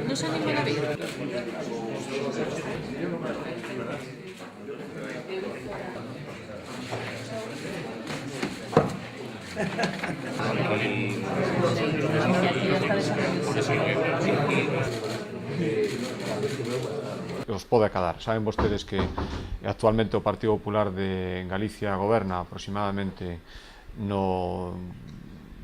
Non se nemmeno a vedere. Os pode acadar. Saben vostedes que actualmente o Partido Popular de Galicia goberna aproximadamente no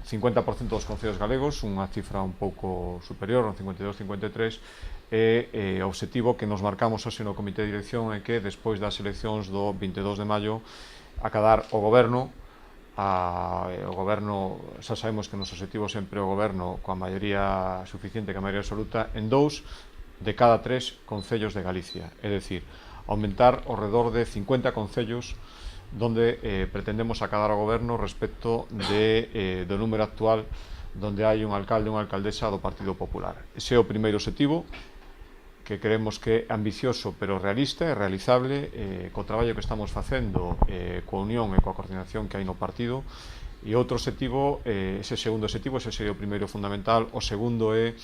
50% dos concellos galegos, unha cifra un pouco superior, no 52-53, e o obxectivo que nos marcamos hoxe no Comité de Dirección é que despois das eleccións do 22 de maio acadar o goberno. O goberno, xa sabemos que nos obxectivo sempre o goberno coa maioría suficiente, coa maioría absoluta, en 2 de cada 3 concellos de Galicia, é dicir, aumentar ao redor de 50 concellos donde pretendemos acadar o goberno respecto do número actual donde hai un alcalde ou unha alcaldesa do Partido Popular. Ese é o primeiro obxectivo, que creemos que é ambicioso pero realista e realizable, co traballo que estamos facendo coa unión e coa coordinación que hai no partido. E outro obxectivo, ese segundo obxectivo, ese sería o primeiro fundamental. O segundo é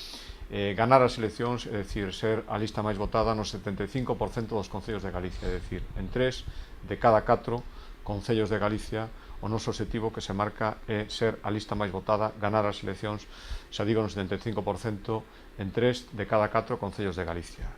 ganar as eleccións, é dicir, ser a lista máis votada no 75% dos concellos de Galicia, é dicir, en 3 de cada 4 concellos de Galicia. O noso obxectivo que se marca é ser a lista máis votada, ganar as eleccións, xa digo, no 75% en 3 de cada 4 concellos de Galicia.